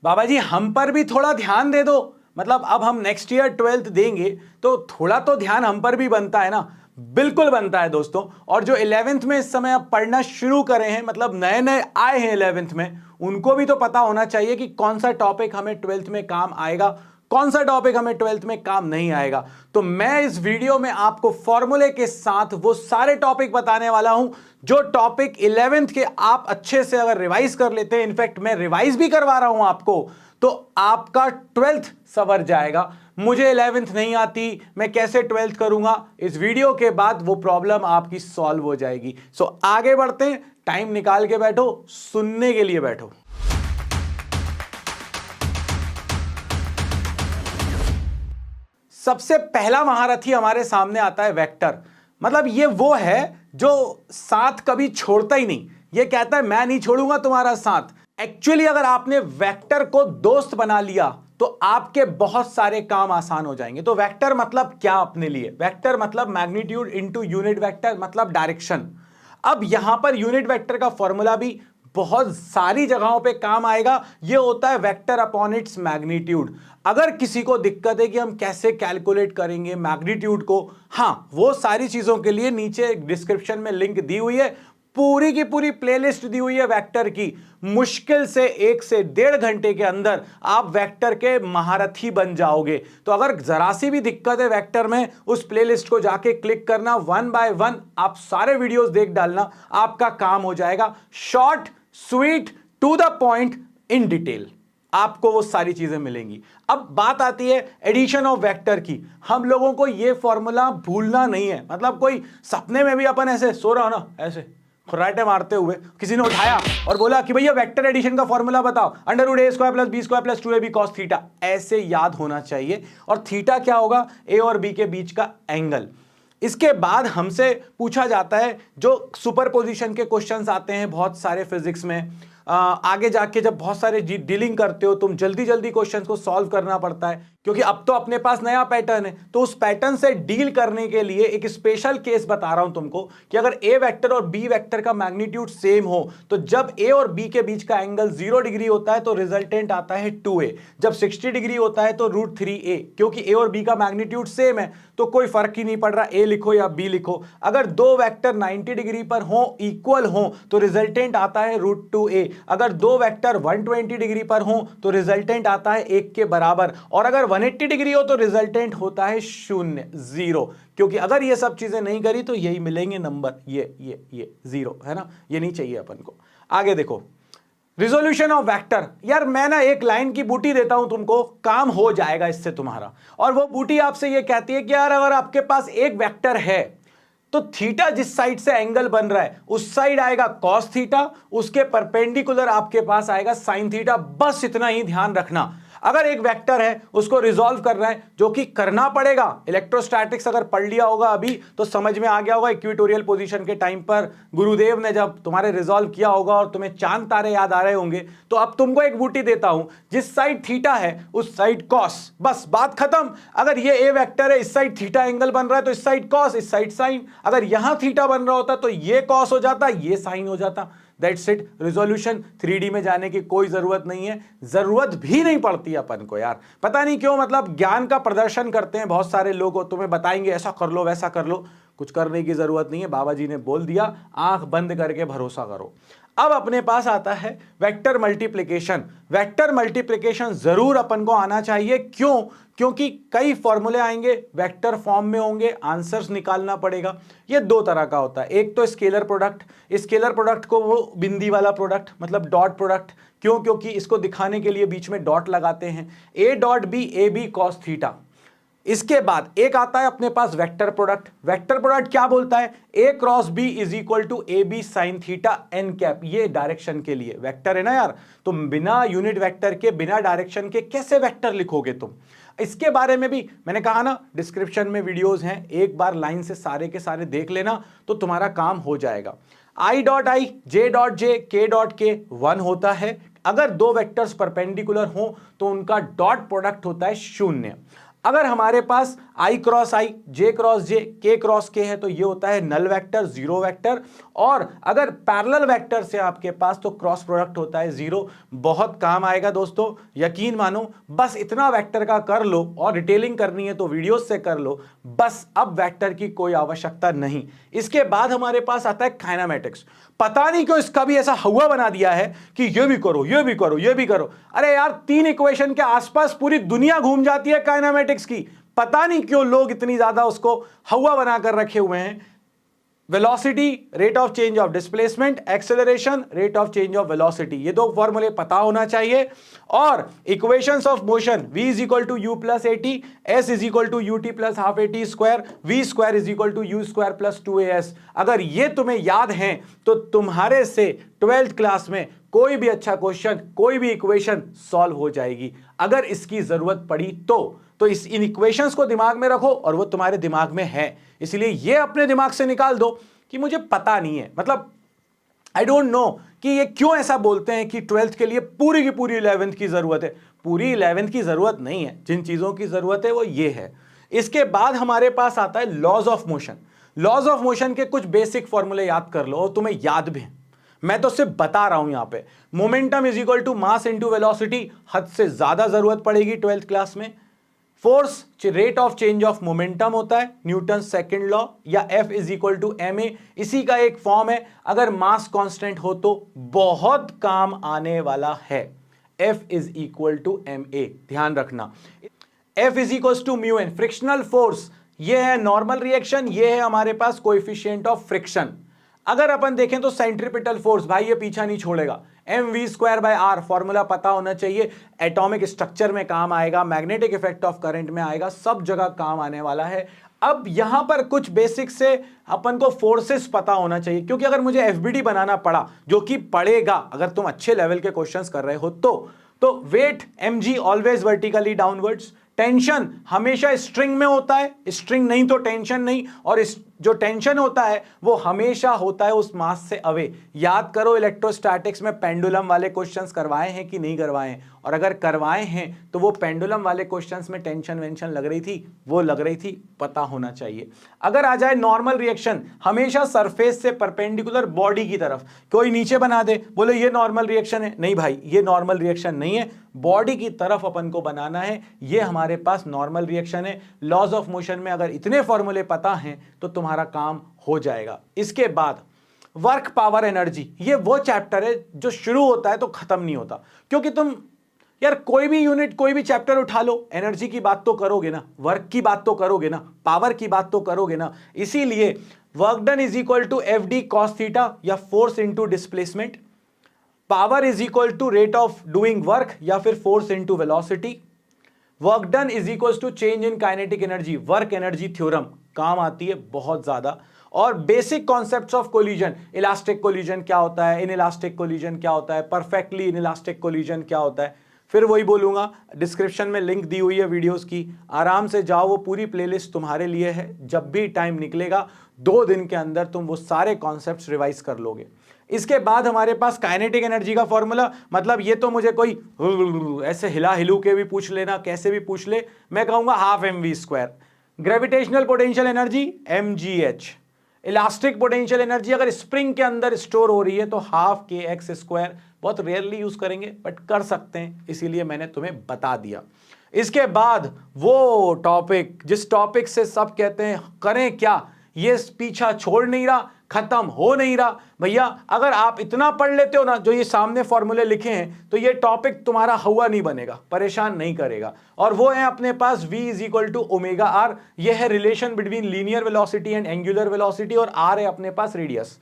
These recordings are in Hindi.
बाबा जी हम पर भी थोड़ा ध्यान दे दो। मतलब अब हम नेक्स्ट ईयर 12th देंगे तो थोड़ा तो ध्यान हम पर भी बनता है ना। बिल्कुल बनता है दोस्तों। और जो 11th में इस समय आप पढ़ना शुरू करे हैं, मतलब नए नए आए हैं 11th में, उनको भी तो पता होना चाहिए कि कौन सा टॉपिक हमें 12th में काम आएगा, कौन सा टॉपिक हमें 12th में काम नहीं आएगा। तो मैं इस वीडियो में आपको फॉर्मूले के साथ वो सारे टॉपिक बताने वाला हूं जो टॉपिक 11th के आप अच्छे से अगर रिवाइज कर लेते हैं, इनफैक्ट मैं रिवाइज भी करवा रहा हूं आपको, तो आपका 12th सवर जाएगा। मुझे 11th नहीं आती, मैं कैसे 12th करूंगा? इस वीडियो के बाद वो प्रॉब्लम आपकी सॉल्व हो जाएगी। सो आगे बढ़ते हैं, टाइम निकाल के बैठो, सुनने के लिए बैठो। सबसे पहला महारथी हमारे सामने आता है वेक्टर। मतलब ये वो है जो साथ कभी छोड़ता ही नहीं, ये कहता है मैं नहीं छोड़ूंगा तुम्हारा साथ। एक्चुअली अगर आपने वेक्टर को दोस्त बना लिया तो आपके बहुत सारे काम आसान हो जाएंगे। तो वेक्टर मतलब क्या अपने लिए? वेक्टर मतलब मैग्नीट्यूड इनटू यूनिट वेक्टर, मतलब डायरेक्शन। अब यहां पर यूनिट वेक्टर का फॉर्मूला भी बहुत सारी जगहों पे काम आएगा। ये होता है वेक्टर अपॉन इट्स मैग्नीट्यूड। अगर किसी को दिक्कत है कि हम कैसे कैलकुलेट करेंगे मैग्नीट्यूड को, हाँ, वो सारी चीजों के लिए नीचे डिस्क्रिप्शन में लिंक दी हुई है, पूरी की पूरी प्लेलिस्ट दी हुई है वेक्टर की। मुश्किल से 1 से 1.5 घंटे के अंदर आप वेक्टर के महारथी बन जाओगे। तो अगर जरा सी भी दिक्कत है वेक्टर में, उस प्लेलिस्ट को जाके क्लिक करना, 1 बाय 1 आप सारे वीडियोस देख डालना, आपका काम हो जाएगा। Short, sweet, to the point, in detail आपको वो सारी चीजें मिलेंगी। अब बात आती है एडिशन ऑफ वेक्टर की। हम लोगों को ये फॉर्मूला भूलना नहीं है। मतलब कोई सपने में भी अपन ऐसे सो रहा हो ना, ऐसे खुर्राटे मारते हुए किसी ने उठाया और बोला कि भैया वेक्टर एडिशन का फॉर्मूला बताओ, under root A square plus B square plus 2ab cos theta, ऐसे याद होना चाहिए। और थीटा क्या होगा? ए और बी के बीच का एंगल। इसके बाद हमसे पूछा जाता है जो सुपरपोजिशन के क्वेश्चंस आते हैं बहुत सारे फिजिक्स में। आगे जाके जब बहुत सारे डीलिंग करते हो तुम, जल्दी जल्दी क्वेश्चंस को सॉल्व करना पड़ता है, क्योंकि अब तो अपने पास नया पैटर्न है। तो उस पैटर्न से डील करने के लिए एक स्पेशल केस बता रहा हूं तुमको कि अगर ए वेक्टर और बी वेक्टर का मैग्नीट्यूड सेम हो, तो जब ए और बी के बीच का एंगल 0 डिग्री होता है तो रिजल्टेंट आता है 2a। जब 60 डिग्री होता है तो √3a। क्योंकि ए और बी का मैग्नीट्यूड सेम है तो कोई फर्क ही नहीं पड़ रहा ए लिखो या बी लिखो। अगर दो वेक्टर 90 डिग्री पर हो, इक्वल हो, तो रिजल्टेंट आता है √2a। अगर दो वेक्टर 120 डिग्री पर हो तो रिजल्टेंट आता है 1 के बराबर। और अगर 180 डिग्री हो तो रिजल्टेंट होता है 0। क्योंकि अगर ये सब चीजें नहीं करी तो यही मिलेंगे नंबर, ये 0 है ना, ये नहीं चाहिए अपन को। आगे देखो, रिजोल्यूशन ऑफ वेक्टर। यार मैं ना एक लाइन की बूटी देता हूं तुमको, काम हो जाएगा इससे तुम्हारा। और वो बूटी आपसे ये कहती है कि यार अगर आपके पास एक वेक्टर है तो थीटा जिस साइड से एंगल बन रहा है उस साइड आएगा कॉस थीटा, उसके परपेंडिकुलर आपके पास आएगा साइन थीटा। बस इतना ही ध्यान रखना। अगर एक वेक्टर है उसको रिजॉल्व करना है, जो कि करना पड़ेगा। इलेक्ट्रोस्टैटिक्स अगर पढ़ लिया होगा अभी तो समझ में आ गया होगा। इक्वेटोरियल पोजीशन के टाइम पर गुरुदेव ने जब तुम्हारे रिजॉल्व किया होगा और तुम्हें चांद तारे याद आ रहे होंगे, तो अब तुमको एक बूटी देता हूं, जिस साइड थीटा है उस साइड कॉस, बस बात खत्म। अगर ये ए वेक्टर है, इस साइड थीटा एंगल बन रहा है तो इस साइड कॉस, इस साइड साइन। अगर यहां थीटा बन रहा होता तो ये कॉस हो जाता, ये साइन हो जाता। That's it. रिजोल्यूशन 3D में जाने की कोई जरूरत नहीं है, जरूरत भी नहीं पड़ती अपन को यार। पता नहीं क्यों, मतलब ज्ञान का प्रदर्शन करते हैं बहुत सारे लोग, तुम्हें बताएंगे ऐसा कर लो वैसा कर लो। कुछ करने की जरूरत नहीं है, बाबा जी ने बोल दिया, आंख बंद करके भरोसा करो। अब अपने पास आता है वेक्टर मल्टीप्लिकेशन। वेक्टर मल्टीप्लिकेशन जरूर अपन को आना चाहिए। क्यों? क्योंकि कई फॉर्मूले आएंगे वेक्टर फॉर्म में होंगे, आंसर्स निकालना पड़ेगा। ये दो तरह का होता है, एक तो स्केलर प्रोडक्ट। स्केलर प्रोडक्ट को वो बिंदी वाला प्रोडक्ट, मतलब डॉट प्रोडक्ट। क्यों? क्योंकि इसको दिखाने के लिए बीच में डॉट लगाते हैं, A dot B, A B cos theta. इसके बाद एक आता है अपने पास वेक्टर प्रोडक्ट। वेक्टर प्रोडक्ट क्या बोलता है? A cross B is equal to A B sine theta N cap. ये डायरेक्शन के लिए वेक्टर है ना यार। तो बिना यूनिट वेक्टर के, बिना डायरेक्शन के कैसे वेक्टर लिखोगे तुम? इसके बारे में भी मैंने कहा ना, डिस्क्रिप्शन में वीडियोस हैं, एक बार लाइन से सारे के सारे देख लेना तो तुम्हारा काम हो जाएगा। I dot I, J dot J, के डॉट के 1 होता है। अगर दो वेक्टर्स परपेंडिकुलर हो तो उनका डॉट प्रोडक्ट होता है 0। अगर हमारे पास i cross i, j cross j, k cross k है तो ये होता है नल वेक्टर, जीरो वेक्टर। और अगर पैरेलल वेक्टर से आपके पास तो क्रॉस प्रोडक्ट होता है जीरो। बहुत काम आएगा दोस्तों, यकीन मानो। बस इतना वेक्टर का कर लो, और डिटेलिंग करनी है तो वीडियोस से कर लो, बस अब वेक्टर की कोई आवश्यकता नहीं। इसके बाद हमारे पास आता है काइनेमेटिक्स। पता नहीं क्यों इसका भी ऐसा हवा बना दिया है कि ये भी करो, ये भी करो, ये भी करो। अरे यार, 3 इक्वेशन के आसपास पूरी दुनिया घूम जाती है काइनेमेटिक्स की। पता नहीं क्यों लोग इतनी ज्यादा उसको हवा बनाकर रखे हुए हैं। Velocity, rate of change of displacement, acceleration, rate of change of velocity, ये 2 फॉर्मूले पता होना चाहिए। और equations of motion, v is equal to u plus a t, s is equal to u t plus half a t square, v square is equal to u square plus 2as। अगर ये तुम्हें याद है तो तुम्हारे से 12th क्लास में कोई भी अच्छा क्वेश्चन, कोई भी इक्वेशन सॉल्व हो जाएगी। अगर इसकी जरूरत पड़ी तो इन इक्वेशंस को दिमाग में रखो, और वो तुम्हारे दिमाग में है, इसलिए ये अपने दिमाग से निकाल दो कि मुझे पता नहीं है। मतलब आई डोंट नो कि ये क्यों ऐसा बोलते हैं कि 12th के लिए पूरी की पूरी 11th की जरूरत है। पूरी 11th की जरूरत नहीं है, जिन चीजों की जरूरत है वो ये है। इसके बाद हमारे पास आता है laws of motion. Laws of motion के कुछ बेसिक फॉर्मूले याद कर लो, और तुम्हें याद भी है, मैं तो सिर्फ बता रहा हूं। यहां पे momentum is equal to mass into velocity, हद से ज्यादा जरूरत पड़ेगी 12th क्लास में। Force, rate of change of momentum होता है, न्यूटन सेकंड लॉ, या F is equal to ma, इसी का एक फॉर्म है। अगर मास कांस्टेंट हो तो बहुत काम आने वाला है। F is equal to ma, ध्यान रखना। F is equal to mu n, frictional force, ये है नॉर्मल रिएक्शन, ये है हमारे पास कोएफिशिएंट ऑफ फ्रिक्शन। अगर अपन देखें तो सेंट्रीपिटल फोर्स, भाई ये पीछा नहीं छोड़ेगा, mv square by r, formula पता होना चाहिए। एटॉमिक स्ट्रक्चर में काम आएगा, मैग्नेटिक इफेक्ट ऑफ करंट में आएगा, सब जगह काम आने वाला है। अब यहां पर कुछ बेसिक से अपन को फोर्सेस पता होना चाहिए, क्योंकि अगर मुझे एफबीडी बनाना पड़ा, जो कि पड़ेगा अगर तुम अच्छे लेवल के क्वेश्चंस कर रहे हो तो weight mg always vertically downwards, tension हमेशा स्ट्रिंग में होता है, स्ट्रिंग नहीं तो टेंशन नहीं, और जो टेंशन होता है वो हमेशा होता है उस मास से अवे। याद करो, इलेक्ट्रोस्टैटिक्स में पेंडुलम वाले क्वेश्चंस करवाए हैं कि नहीं करवाए हैं, और अगर करवाए हैं तो वो पेंडुलम वाले क्वेश्चंस में टेंशन वेंशन लग रही थी, वो लग रही थी, पता होना चाहिए। अगर आ जाए नॉर्मल रिएक्शन, हमेशा सरफेस से परपेंडिकुलर बॉडी की तरफ, कोई नीचे बना दे, बोले ये नॉर्मल रिएक्शन है, नहीं भाई ये नॉर्मल रिएक्शन नहीं है, बॉडी की तरफ अपन को बनाना है, ये हमारे पास नॉर्मल रिएक्शन है। लॉज ऑफ मोशन में अगर इतने फॉर्मूले पता हैं तो तुम्हारा काम हो जाएगा। इसके बाद वर्क, पावर, एनर्जी, ये वो चैप्टर है जो शुरू होता है तो खत्म नहीं होता। क्योंकि तुम यार कोई भी यूनिट, कोई भी चैप्टर उठा लो, एनर्जी की बात तो करोगे ना, वर्क की बात तो करोगे ना, पावर की बात तो करोगे ना। इसीलिए work done is equal to F D cos theta, या force into displacement. Power is equal to rate of doing work, या फिर force into velocity. Work done is equal to change in kinetic energy, work energy theorem काम आती है बहुत ज्यादा। और basic concepts of collision, elastic collision क्या होता है, इनइलास्टिक कोलिजन क्या होता है, परफेक्टली इनइलास्टिक कोलिजन क्या होता है, फिर वही बोलूंगा। डिस्क्रिप्शन में लिंक दी हुई है वीडियोस की, आराम से जाओ, वो पूरी प्लेलिस्ट तुम्हारे लिए है। जब भी टाइम निकलेगा 2 दिन के अंदर तुम वो सारे कॉन्सेप्ट्स रिवाइज कर लोगे। इसके बाद हमारे पास काइनेटिक एनर्जी का फॉर्मूला, मतलब ये तो मुझे कोई ऐसे हिला हिलू के भी पूछ लेना, कैसे भी पूछ ले, मैं कहूंगा half mv square. Gravitational potential energy mgh। Elastic potential energy अगर स्प्रिंग के अंदर स्टोर हो रही है तो हाफ kx स्क्वायर। बहुत रेयरली यूज करेंगे बट कर सकते हैं, इसीलिए मैंने तुम्हें बता दिया। इसके बाद वो टॉपिक, जिस टॉपिक से सब कहते हैं करें क्या, ये पीछा छोड़ नहीं रहा, खत्म हो नहीं रहा। भैया अगर आप इतना पढ़ लेते हो ना, जो ये सामने फॉर्मूले लिखे हैं, तो ये टॉपिक तुम्हारा हवा नहीं बनेगा, परेशान नहीं करेगा। और वो है अपने पास v is equal to omega R, ये है relation between linear velocity and angular velocity, और r है अपने पास radius.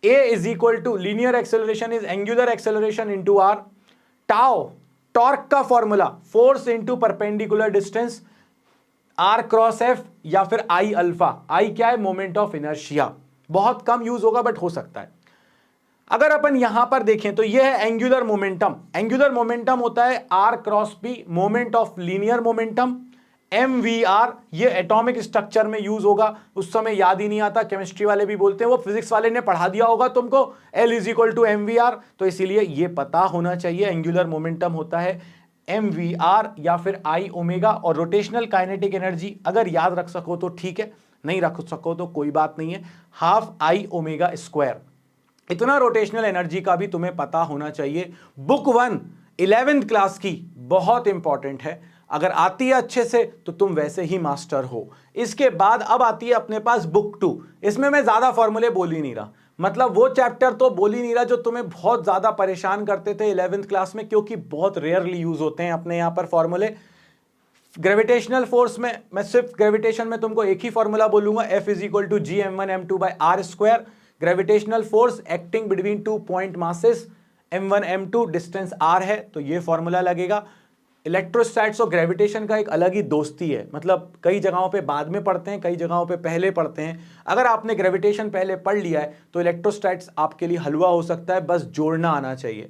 a is equal to linear acceleration is angular acceleration into r। Tau torque का formula, force into perpendicular distance, r cross f, या फिर i अल्फा। i क्या है, मोमेंट ऑफ इनर्शिया। बहुत कम यूज होगा बट हो सकता है। अगर अपन यहां पर देखें तो यह है एंगुलर मोमेंटम। एंगुलर मोमेंटम होता है r cross p, moment of linear momentum. mvr ये एटॉमिक स्ट्रक्चर में यूज होगा, उस समय याद ही नहीं आता, केमिस्ट्री वाले भी बोलते हैं, वो फिजिक्स वाले ने पढ़ा दिया होगा तुमको, l is equal to mvr, तो इसीलिए ये पता होना चाहिए। एंगुलर मोमेंटम होता है mvr या फिर I ओमेगा, और रोटेशनल काइनेटिक एनर्जी अगर याद रख सको तो ठीक है, नहीं रख सको तो कोई बात नहीं है, हाफ I ओमेगा स्क्वायर। इतना रोटेशनल एनर्जी का भी तुम्हें पता होना चाहिए। बुक 1 11th क्लास की बहुत इंपॉर्टेंट है, अगर आती है अच्छे से तो तुम वैसे ही मास्टर हो। इसके बाद अब आती है अपने पास बुक 2। इसमें मैं ज्यादा फॉर्मूले बोल ही नहीं रहा, मतलब वो चैप्टर तो बोल ही नहीं रहा जो तुम्हें बहुत ज्यादा परेशान करते थे 11th क्लास में, क्योंकि बहुत रेयरली यूज होते हैं अपने यहां पर फॉर्मूले। ग्रेविटेशनल फोर्स में मैं सिर्फ ग्रेविटेशन में तुमको एक ही फॉर्मूला बोलूंगा, F is equal to G m1 m2 by r square. Gravitational force acting between 2 point masses, m1 m2 distance r है, तो ये फॉर्मूला लगेगा। इलेक्ट्रोस्टैट्स और ग्रेविटेशन का एक अलग ही दोस्ती है, मतलब कई जगहों पे बाद में पढ़ते हैं, कई जगहों पे पहले पढ़ते हैं। अगर आपने ग्रेविटेशन पहले पढ़ लिया है तो इलेक्ट्रोस्टैट्स आपके लिए हलवा हो सकता है, बस जोड़ना आना चाहिए।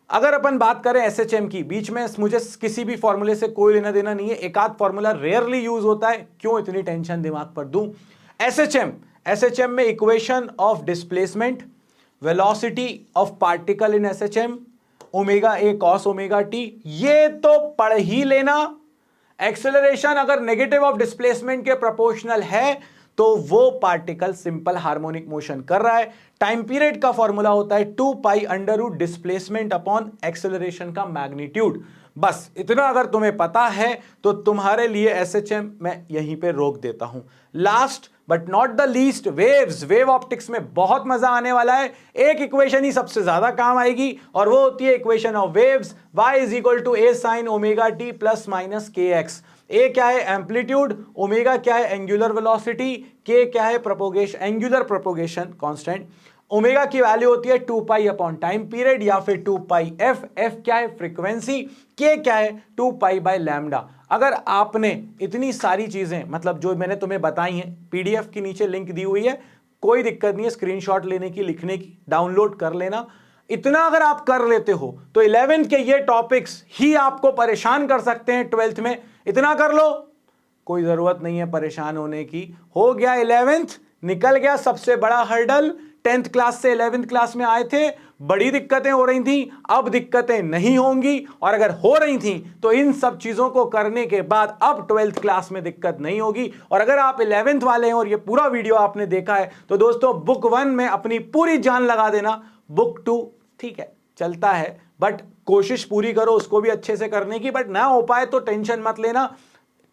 अगर अपन बात करें एसएचएम की, बीच में मुझे किसी भी फॉर्मूले से कोई लेना देना नहीं है, एक आध फॉर्मूला रेयरली यूज होता है, क्यों इतनी टेंशन दिमाग पर दूं। एसएचएम में equation of displacement, velocity of particle in SHM, omega A cos omega T, ये तो पढ़ ही लेना। एक्सेलरेशन अगर नेगेटिव ऑफ डिस्प्लेसमेंट के प्रोपोर्शनल है तो वो पार्टिकल सिंपल हार्मोनिक मोशन कर रहा है। टाइम पीरियड का फॉर्मूला होता है 2 pi under root displacement upon acceleration का मैग्नीट्यूड। बस इतना अगर तुम्हें पता है तो तुम्हारे लिए एसएचएम मैं यहीं पे रोक देता हूं। Last but not the least, waves, wave optics में बहुत मजा आने वाला है। एक इक्वेशन ही सबसे ज्यादा काम आएगी और वो होती है equation of waves, y is equal to a sine omega t plus minus k x. A क्या है एम्पलीट्यूड, ओमेगा क्या है एंगुलर वेलोसिटी, के क्या है propagation, angular propagation constant, omega की वैल्यू होती है 2 पाई अपॉन टाइम पीरियड या फिर 2 पाई एफ, एफ क्या है फ्रीक्वेंसी, के क्या है 2 पाई बाय लैम्डा। अगर आपने इतनी सारी चीजें मतलब जो मैंने तुम्हें बताई हैं, पीडीएफ के नीचे लिंक दी हुई है, कोई दिक्कत नहीं है स्क्रीनशॉट लेने की, लिखने की, डाउनलोड कर लेना। इतना अगर आप कर लेते हो तो 11th के ये टॉपिक्स ही आपको परेशान कर सकते हैं 12th में। इतना कर लो, कोई जरूरत नहीं है परेशान होने की। हो गया 11th, निकल गया सबसे बड़ा हर्डल। 10th क्लास से 11th क्लास में आए थे, बड़ी दिक्कतें हो रही थी, अब दिक्कतें नहीं होंगी, और अगर हो रही थी तो इन सब चीजों को करने के बाद अब 12th क्लास में दिक्कत नहीं होगी। और अगर आप 11th वाले हैं और ये पूरा वीडियो आपने देखा है तो दोस्तों बुक 1 में अपनी पूरी जान लगा देना। बुक 2 ठीक है चलता है, बट कोशिश पूरी करो उसको भी अच्छे से करने की, बट ना हो पाए तो टेंशन मत लेना,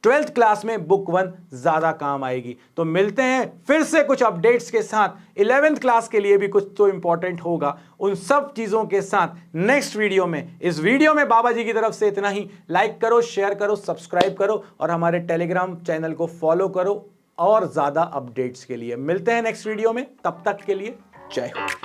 12th क्लास में बुक 1 ज्यादा काम आएगी। तो मिलते हैं फिर से कुछ अपडेट्स के साथ, 11th क्लास के लिए भी कुछ तो इंपॉर्टेंट होगा, उन सब चीजों के साथ नेक्स्ट वीडियो में। इस वीडियो में बाबा जी की तरफ से इतना ही। लाइक करो, शेयर करो, सब्सक्राइब करो और हमारे टेलीग्राम चैनल को फॉलो करो और ज्यादा अपडेट्स के लिए। मिलते हैं नेक्स्ट वीडियो में, तब तक के लिए जय हो।